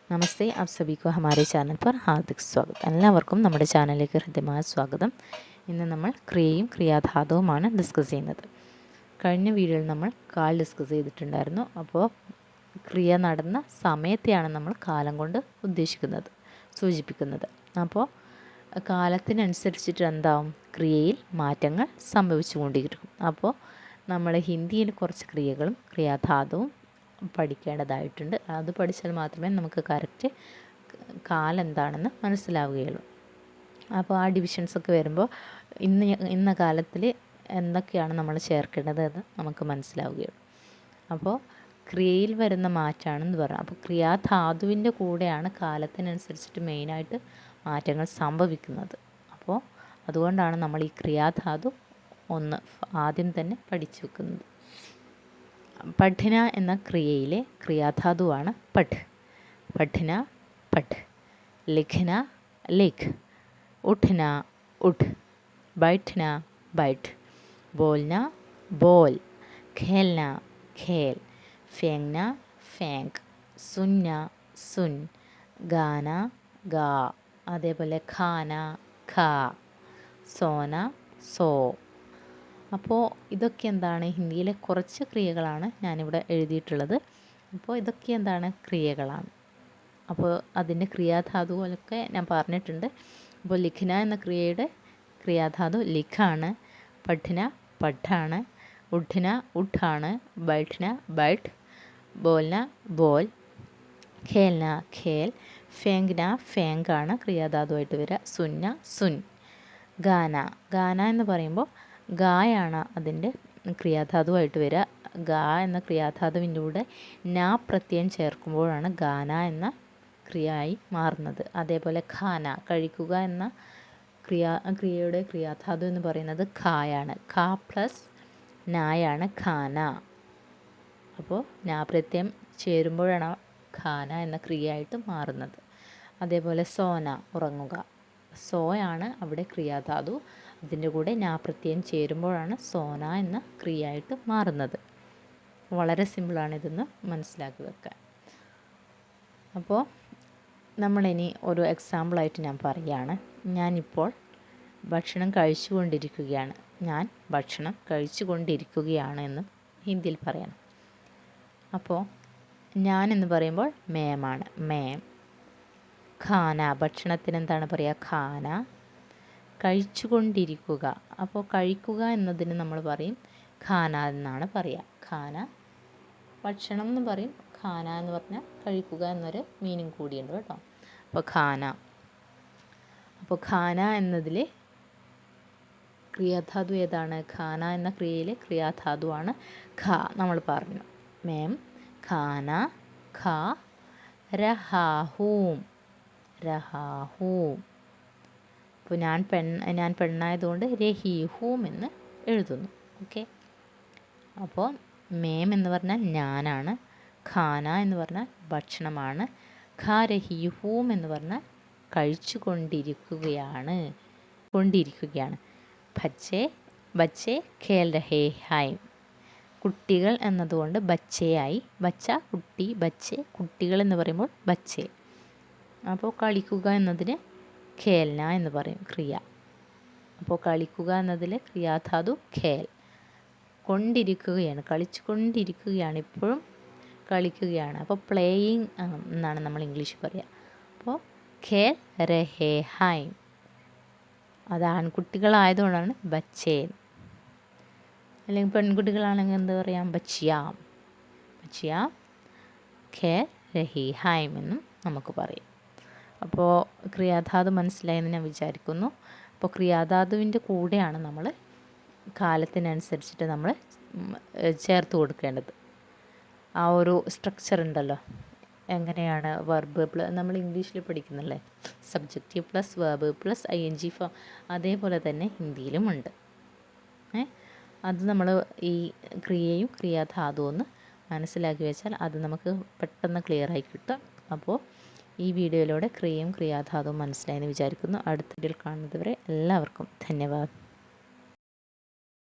നമസ്തേ, आप सभी को हमारे चैनल पर हार्दिक स्वागत. എല്ലാവർക്കും നമ്മുടെ ചാനലിലേക്ക് ഹൃദ്യമായ സ്വാഗതം. ഇന്ന് നമ്മൾ ക്രിയയും ക്രിയാധാതുവുമാണ് ഡിസ്കസ് ചെയ്യുന്നത്. കഴിഞ്ഞ വീഡിയോയിൽ നമ്മൾ കാൽ ഡിസ്കസ് ചെയ്തിട്ടുണ്ടായിരുന്നു. അപ്പോൾ ക്രിയ നടന്ന സമയത്തെയാണ് നമ്മൾ കാലം കൊണ്ട് ഉദ്ദേശിക്കുന്നത്, സൂചിപ്പിക്കുന്നത്. അപ്പോൾ കാലത്തിനനുസരിച്ചിട്ട് എന്താവും, ക്രിയയിൽ മാറ്റങ്ങൾ സംഭവിച്ചുകൊണ്ടിരിക്കും. അപ്പോൾ നമ്മൾ ഹിന്ദിയിൽ കുറച്ച് ക്രിയകളും ക്രിയാധാതുവും പഠിക്കേണ്ടതായിട്ടുണ്ട്. അത് പഠിച്ചാൽ മാത്രമേ നമുക്ക് കറക്റ്റ് കാലം എന്താണെന്ന് മനസ്സിലാവുകയുള്ളൂ. അപ്പോൾ ആ ഡിവിഷൻസൊക്കെ വരുമ്പോൾ ഇന്ന കാലത്തിൽ എന്തൊക്കെയാണ് നമ്മൾ ചേർക്കേണ്ടത് എന്ന് നമുക്ക് മനസ്സിലാവുകയുള്ളൂ. അപ്പോൾ ക്രിയയിൽ വരുന്ന മാറ്റമാണെന്ന് പറയാം. അപ്പോൾ ക്രിയാധാതുവിൻ്റെ കൂടെയാണ് കാലത്തിനനുസരിച്ചിട്ട് മെയിനായിട്ട് മാറ്റങ്ങൾ സംഭവിക്കുന്നത്. അപ്പോൾ അതുകൊണ്ടാണ് നമ്മൾ ഈ ക്രിയാധാതു ആദ്യം തന്നെ പഠിച്ചു വെക്കുന്നത്. പഠന എന്ന ക്രിയയിലെ ക്രിയാധാതുവാണ് പഠ്. പഠന പഠ്, ലിഖന ലിഖ്, ഉഠന ഉഠ്, ബൈഠന ബൈഠ്, ബോൽന ബോൽ, ഖേൽന ഖേൽ, ഫേങ്ന ഫേങ്ക്, സുന്ന സുൻ, ഗാന ഗാ, അതേപോലെ ഖാന ഖാ, സോന സോ. അപ്പോൾ ഇതൊക്കെ എന്താണ്, ഹിന്ദിയിലെ കുറച്ച് ക്രിയകളാണ് ഞാനിവിടെ എഴുതിയിട്ടുള്ളത്. അപ്പോൾ ഇതൊക്കെ എന്താണ്, ക്രിയകളാണ്. അപ്പോൾ അതിൻ്റെ ക്രിയാധാതുകളൊക്കെ ഞാൻ പറഞ്ഞിട്ടുണ്ട്. അപ്പോൾ ലിഖന എന്ന ക്രിയയുടെ ക്രിയാധാതു ലിഖാണ്, പഠന പഠാണ്, ഉഠന ഉഠാണ്, ബൈഠന ബൈഠ്, ബോൽന ബോൽ, ഖേൽന ഖേൽ, ഫേങ്ന ഫേങ്കാണ് ക്രിയാധാതുവായിട്ട് വരിക, സുന്ന സുൻ. ഗാന ഗാന എന്ന് പറയുമ്പോൾ ഗായാണ് അതിൻ്റെ ക്രിയാധാതുവായിട്ട് വരിക. ഗാ എന്ന ക്രിയാധാതുവിൻ്റെ കൂടെ നാ പ്രത്യയം ചേർക്കുമ്പോഴാണ് ഗാന എന്ന ക്രിയയായി മാറുന്നത്. അതേപോലെ ഖാന കഴിക്കുക എന്ന ക്രിയയുടെ ക്രിയാധാതു എന്ന് പറയുന്നത് ഖായാണ്. ഖാ പ്ലസ് നായാണ് ഖാന. അപ്പോൾ നാ പ്രത്യയം ചേരുമ്പോഴാണ് ഖാന എന്ന ക്രിയയായിട്ട് മാറുന്നത്. അതേപോലെ സോന ഉറങ്ങുക, സോയാണ് അവിടെ ക്രിയാധാതു. അതിൻ്റെ കൂടെ നാ പ്രത്യയം ചേരുമ്പോഴാണ് സോന എന്ന ക്രിയയായിട്ട് മാറുന്നത്. വളരെ സിമ്പിളാണ്, ഇതൊന്ന് മനസ്സിലാക്കി വെക്കാൻ. അപ്പോൾ നമ്മളിനി ഒരു എക്സാമ്പിളായിട്ട് ഞാൻ പറയുകയാണ്. ഞാനിപ്പോൾ ഭക്ഷണം കഴിച്ചുകൊണ്ടിരിക്കുകയാണ്. ഞാൻ ഭക്ഷണം കഴിച്ചുകൊണ്ടിരിക്കുകയാണ് എന്ന് ഹിന്ദിയിൽ പറയണം. അപ്പോൾ ഞാൻ എന്ന് പറയുമ്പോൾ മേമാണ്, മേം. ഖാന ഭക്ഷണത്തിന് എന്താണ് പറയുക, ഖാന. കഴിച്ചുകൊണ്ടിരിക്കുക, അപ്പോൾ കഴിക്കുക എന്നതിന് നമ്മൾ പറയും ഖാന എന്നാണ് പറയുക. ഖാന ഭക്ഷണം എന്ന് പറയും, ഖാന എന്ന് പറഞ്ഞാൽ കഴിക്കുക എന്നൊരു മീനിങ് കൂടിയുണ്ട് കേട്ടോ. അപ്പോൾ ഖാന. അപ്പോൾ ഖാന എന്നതിൽ ക്രിയാധാതു ഏതാണ്, ഖാന എന്ന ക്രിയയിലെ ക്രിയാധാതുവാണ് ഖ. നമ്മൾ പറഞ്ഞു മേം ഖാന ഖ, രഹാഹൂം രഹാഹൂം. അപ്പോൾ ഞാൻ പെണ്ണായതുകൊണ്ട് രഹീഹൂം എന്ന് എഴുതുന്നു. ഓക്കെ. അപ്പോൾ മേം എന്ന് പറഞ്ഞാൽ ഞാനാണ്, ഖാന എന്ന് പറഞ്ഞാൽ ഭക്ഷണമാണ്, ഖ രഹീഹൂം എന്ന് പറഞ്ഞാൽ കഴിച്ചുകൊണ്ടിരിക്കുകയാണ്. ബച്ചേ ബച്ചേ ഖേൽ രഹേ ഹൈം, കുട്ടികൾ എന്നതുകൊണ്ട് ബച്ചയായി. ബച്ച കുട്ടി, ബച്ചേ കുട്ടികൾ എന്ന് പറയുമ്പോൾ ബച്ചേ. അപ്പോൾ കളിക്കുക എന്നതിന് ഖേൽന എന്ന് പറയും ക്രിയ. അപ്പോൾ കളിക്കുക എന്നതിൽ ക്രിയാധാതു ഖേൽ. കൊണ്ടിരിക്കുകയാണ്, കളിച്ചുകൊണ്ടിരിക്കുകയാണ്, ഇപ്പോഴും കളിക്കുകയാണ്. അപ്പോൾ പ്ലേയിങ് എന്നാണ് നമ്മൾ ഇംഗ്ലീഷ് പറയുക. അപ്പോൾ ഖേൽ രഹേ ഹൈം, അത് ആൺകുട്ടികളായതുകൊണ്ടാണ് ബച്ചേൻ. അല്ലെങ്കിൽ പെൺകുട്ടികളാണെങ്കിൽ എന്താ പറയാം, ബച്ചിയാം. ബച്ചിയാം ഖേൽ രഹേ ഹൈം എന്നും നമുക്ക് പറയും. അപ്പോൾ ക്രിയാധാതു മനസ്സിലായെന്ന് ഞാൻ വിചാരിക്കുന്നു. അപ്പോൾ ക്രിയാധാതുവിൻ്റെ കൂടെയാണ് നമ്മൾ കാലത്തിനനുസരിച്ചിട്ട് നമ്മൾ ചേർത്ത് കൊടുക്കേണ്ടത്. ആ ഒരു സ്ട്രക്ചർ ഉണ്ടല്ലോ, എങ്ങനെയാണ് വെർബ് നമ്മൾ ഇംഗ്ലീഷിൽ പഠിക്കുന്നില്ലേ, subjective plus verb plus ING form, അതേപോലെ തന്നെ ഹിന്ദിയിലും ഉണ്ട്. അത് നമ്മൾ ഈ ക്രിയയും ക്രിയാധാതുവും ഒന്ന് മനസ്സിലാക്കി വെച്ചാൽ അത് നമുക്ക് പെട്ടെന്ന് ക്ലിയറായി കിട്ടും. അപ്പോൾ ഈ വീഡിയോയിലൂടെ ക്രിയയും ക്രിയാധാതുവും മനസ്സിലായെന്ന് വിചാരിക്കുന്നു. അടുത്ത വീഡിയോയിൽ കാണുന്നത് വരെ എല്ലാവർക്കും ധന്യവാദം.